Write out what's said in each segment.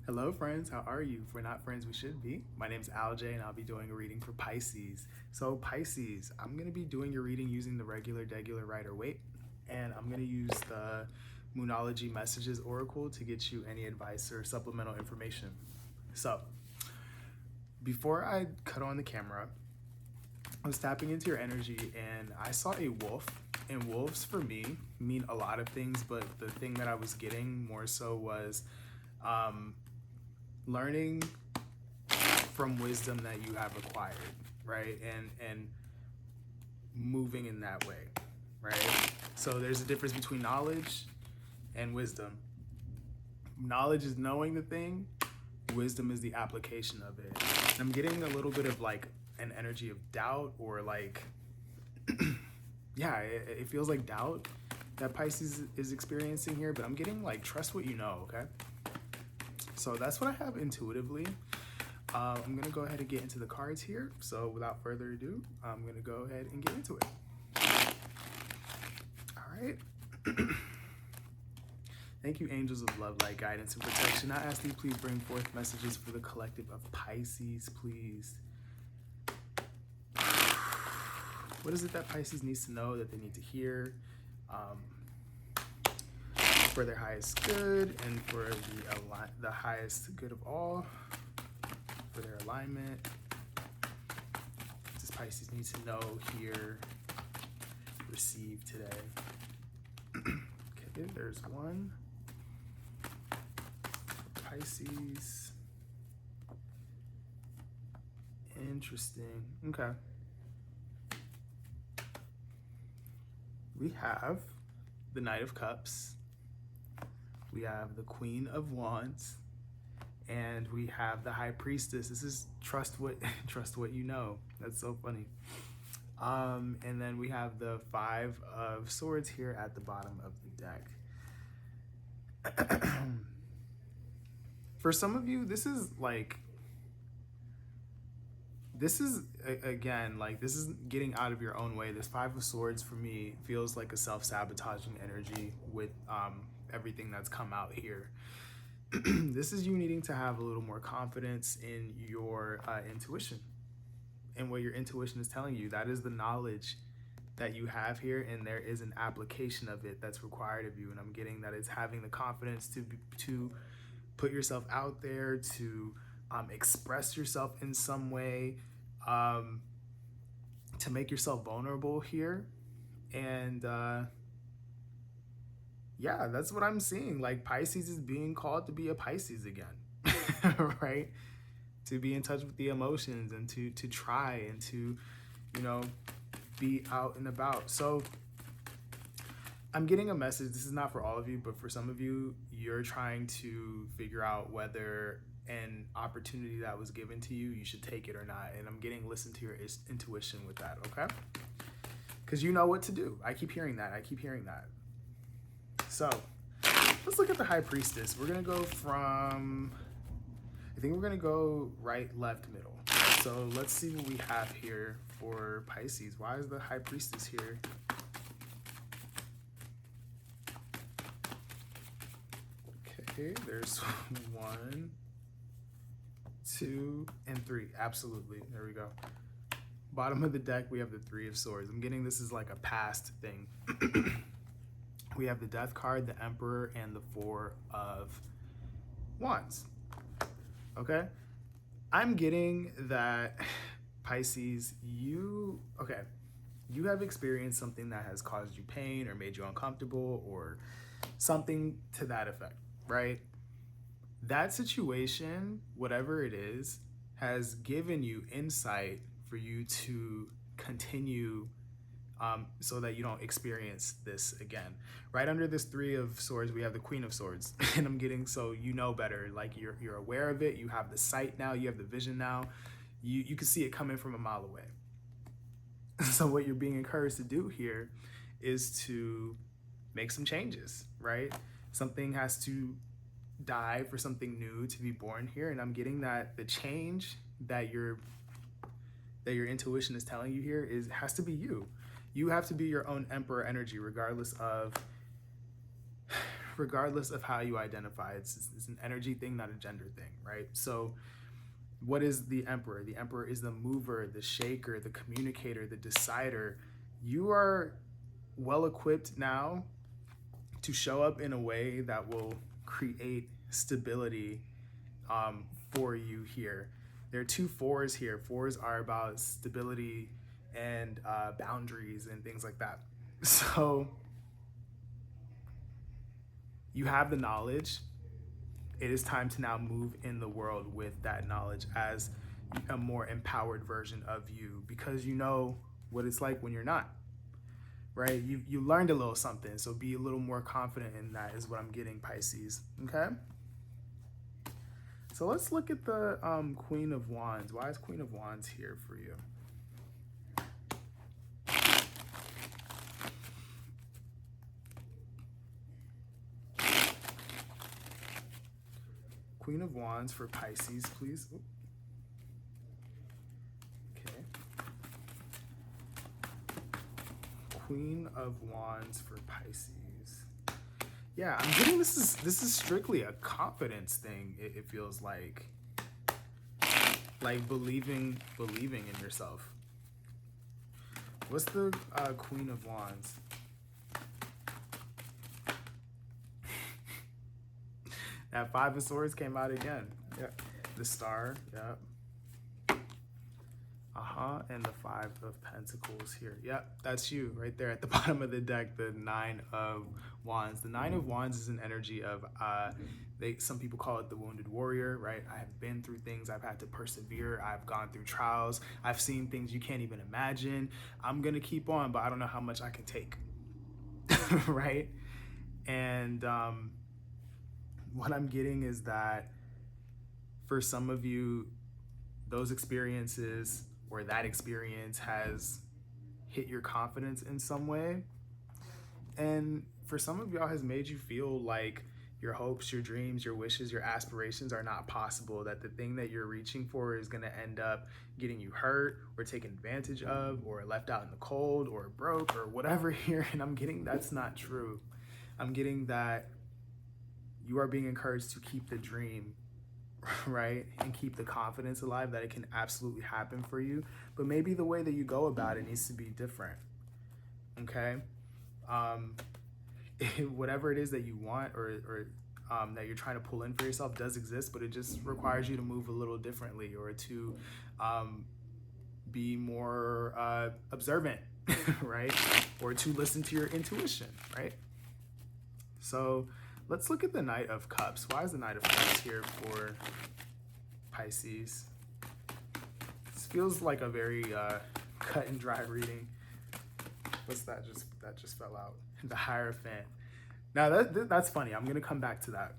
Hello friends, how are you? If we're not friends, we should be. My name is Alj and I'll be doing a reading for Pisces. So Pisces, I'm going to be doing your reading using the regular, degular, Rider Waite, and I'm going to use the Moonology Messages Oracle to get you any advice or supplemental information. So, before I cut on the camera, I was tapping into your energy and I saw a wolf. And wolves for me mean a lot of things, but the thing that I was getting more so was learning from wisdom that you have acquired, right? And moving in that way, right? So there's a difference between knowledge and wisdom. Knowledge is knowing the thing, wisdom is the application of it. And I'm getting a little bit of like an energy of doubt or like, yeah, it feels like doubt that Pisces is experiencing here, but I'm getting like, trust what you know, okay? So that's what I have intuitively. I'm gonna go ahead and get into the cards here. So without further ado, I'm gonna go ahead and get into it. All right. Thank you, angels of love, light, guidance, and protection. I ask that you please bring forth messages for the collective of Pisces, please. What is it that Pisces needs to know, that they need to hear? For their highest good and for the highest good of all, for their alignment. Does Pisces need to know, hear, receive today? Okay, there's one. Pisces. Interesting. Okay. We have the Knight of Cups. We have the Queen of Wands, and we have the High Priestess. This is trust what you know. That's so funny. And then we have the Five of Swords here at the bottom of the deck. For some of you, this is again, like this is getting out of your own way. This Five of Swords for me feels like a self-sabotaging energy with everything that's come out here. This is you needing to have a little more confidence in your intuition and what your intuition is telling you. That is the knowledge that you have here, and there is an application of it that's required of you. And I'm getting that it's having the confidence to put yourself out there, to express yourself in some way, to make yourself vulnerable here. And yeah, that's what I'm seeing. Like Pisces is being called to be a Pisces again, right? To be in touch with the emotions and to try and to, be out and about. So I'm getting a message. This is not for all of you, but for some of you, you're trying to figure out whether an opportunity that was given to you, you should take it or not. And I'm getting listen to your intuition with that, okay? Because you know what to do. I keep hearing that. So let's look at the High Priestess. We're going to go from, I think we're going to go right, left, middle. So let's see what we have here for Pisces. Why is the High Priestess here? Okay, there's 1, 2, and 3. Absolutely. There we go. Bottom of the deck, we have the Three of Swords. I'm getting this is like a past thing. We have the Death card, the Emperor, and the Four of Wands. Okay? I'm getting that Pisces, you have experienced something that has caused you pain or made you uncomfortable or something to that effect, right? That situation, whatever it is, has given you insight for you to continue so that you don't experience this again. Right under this Three of Swords, we have the Queen of Swords. And I'm getting, so you know better, like you're aware of it, you have the sight now, you have the vision now, you can see it coming from a mile away. So what you're being encouraged to do here is to make some changes, right? Something has to die for something new to be born here. And I'm getting that the change that your intuition is telling you here has to be you. You have to be your own emperor energy, regardless of regardless of how you identify. It's an energy thing, not a gender thing, right? So what is the Emperor? The Emperor is the mover, the shaker, the communicator, the decider. You are well equipped now to show up in a way that will create stability for you here. There are two fours here. Fours are about stability and boundaries and things like that. So you have the knowledge. It is time to now move in the world with that knowledge as a more empowered version of you, because you know what it's like when you're not, right? You learned a little something, so be a little more confident in that is what I'm getting, Pisces, okay? So let's look at the Queen of Wands. Why is Queen of Wands here for you? Queen of Wands for Pisces, please. Okay. Queen of Wands for Pisces. Yeah, I'm getting this is strictly a confidence thing. It feels like believing in yourself. What's the Queen of Wands? That Five of Swords came out again. Yeah. The Star. Yep. And the Five of Pentacles here. Yep, that's you right there at the bottom of the deck, the Nine of Wands. The Nine of Wands is an energy of, some people call it the wounded warrior, right? I have been through things. I've had to persevere. I've gone through trials. I've seen things you can't even imagine. I'm going to keep on, but I don't know how much I can take, right? And what I'm getting is that for some of you, those experiences or that experience has hit your confidence in some way. And for some of y'all has made you feel like your hopes, your dreams, your wishes, your aspirations are not possible, that the thing that you're reaching for is going to end up getting you hurt or taken advantage of or left out in the cold or broke or whatever here. And I'm getting that's not true. I'm getting that you are being encouraged to keep the dream, right? And keep the confidence alive that it can absolutely happen for you. But maybe the way that you go about it needs to be different, okay? Whatever it is that you want or that you're trying to pull in for yourself does exist, but it just requires you to move a little differently or to be more observant, right? Or to listen to your intuition, right? So let's look at the Knight of Cups. Why is the Knight of Cups here for Pisces? This feels like a very cut and dry reading. What's that? That just fell out. The Hierophant. Now that's funny. I'm gonna come back to that.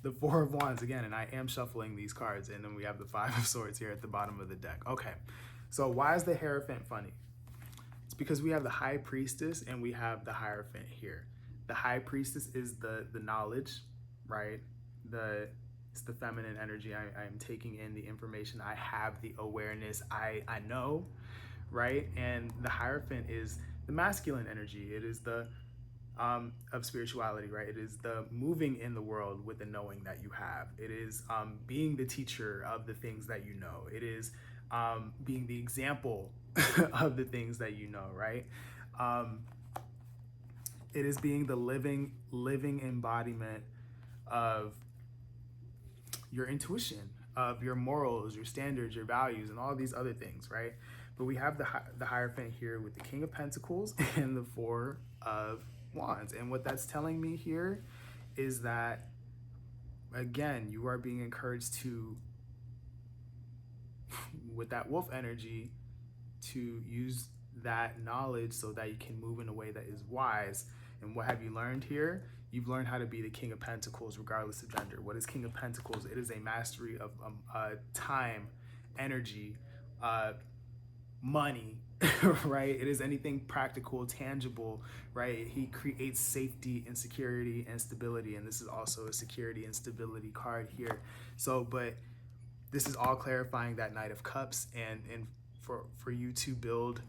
The Four of Wands again, and I am shuffling these cards, and then we have the Five of Swords here at the bottom of the deck. Okay, so why is the Hierophant funny? It's because we have the High Priestess and we have the Hierophant here. The High Priestess is the knowledge, right? It's the feminine energy. I'm taking in the information. I have the awareness. I know, right? And the Hierophant is the masculine energy. It is the of spirituality, right? It is the moving in the world with the knowing that you have. It is being the teacher of the things that you know. It is being the example of the things that you know, right? It is being the living embodiment of your intuition, of your morals, your standards, your values, and all these other things, right? But we have the Hierophant here with the King of Pentacles and the Four of Wands. And what that's telling me here is that, again, you are being encouraged to, with that wolf energy, to use that knowledge so that you can move in a way that is wise. And what have you learned here? You've learned how to be the King of Pentacles regardless of gender. What is King of Pentacles? It is a mastery of time, energy, money, right? It is anything practical, tangible, right? He creates safety and security and stability. And this is also a security and stability card here. So, but this is all clarifying that Knight of Cups and for you to build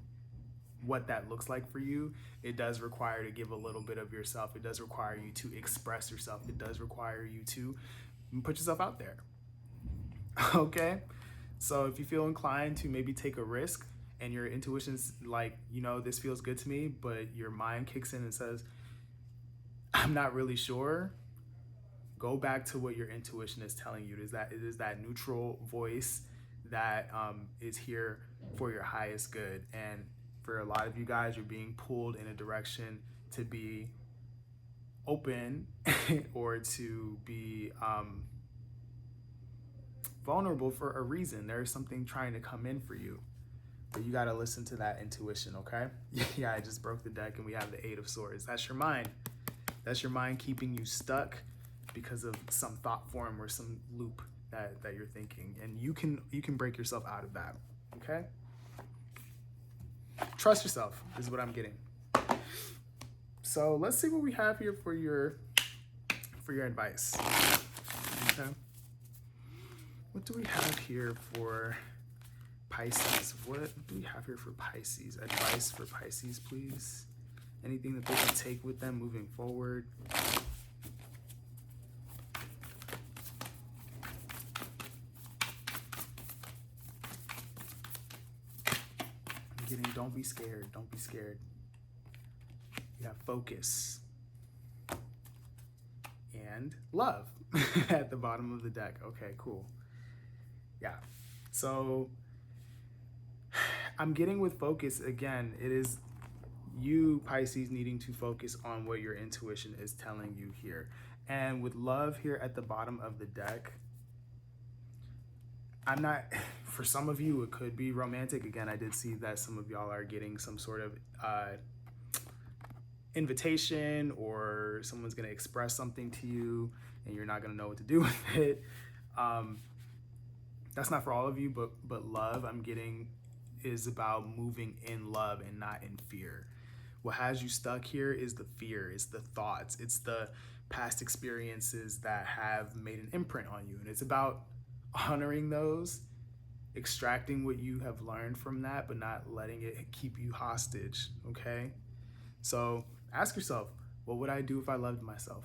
what that looks like for you, it does require to give a little bit of yourself. It does require you to express yourself. It does require you to put yourself out there. Okay? So if you feel inclined to maybe take a risk and your intuition's like, this feels good to me, but your mind kicks in and says, I'm not really sure, go back to what your intuition is telling you. It is that neutral voice that is here for your highest good. And for a lot of you guys, you're being pulled in a direction to be open or to be vulnerable for a reason. There's something trying to come in for you, but you got to listen to that intuition. Okay? Yeah, I just broke the deck and we have the 8 of Swords. That's your mind. That's your mind keeping you stuck because of some thought form or some loop that you're thinking, and you can break yourself out of that. Okay? Trust yourself is what I'm getting. So let's see what we have here for your advice. Okay. What do we have here for Pisces? What do we have here for Pisces? Advice for Pisces, please. Anything that they can take with them moving forward. I'm getting, don't be scared. Don't be scared. You have focus and love at the bottom of the deck. Okay, cool. Yeah. So I'm getting with focus again. It is you, Pisces, needing to focus on what your intuition is telling you here. And with love here at the bottom of the deck, I'm not, for some of you, it could be romantic. Again, I did see that some of y'all are getting some sort of invitation, or someone's going to express something to you and you're not going to know what to do with it. That's not for all of you, but love, I'm getting, is about moving in love and not in fear. What has you stuck here is the fear, it's the thoughts, it's the past experiences that have made an imprint on you. And it's about honoring those, extracting what you have learned from that, but not letting it keep you hostage, okay? So ask yourself, what would I do if I loved myself?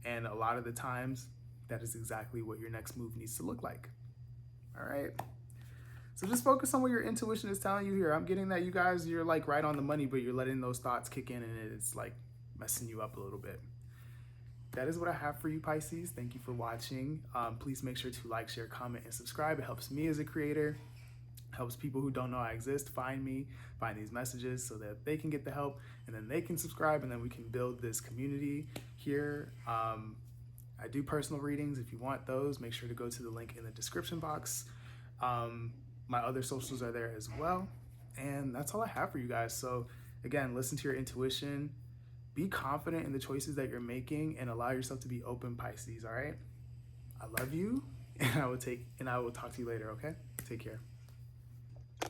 And a lot of the times, that is exactly what your next move needs to look like. All right? So just focus on what your intuition is telling you here. I'm getting that you guys, you're like right on the money, but you're letting those thoughts kick in and it's like messing you up a little bit. That is what I have for you, Pisces. Thank you for watching. Please make sure to like, share, comment, and subscribe. It helps me as a creator. Helps people who don't know I exist find me, find these messages so that they can get the help, and then they can subscribe, and then we can build this community here. I do personal readings. If you want those, make sure to go to the link in the description box. My other socials are there as well. And that's all I have for you guys. So again, listen to your intuition, be confident in the choices that you're making, and allow yourself to be open, Pisces. All right? I love you, and I will talk to you later. Okay? Take care.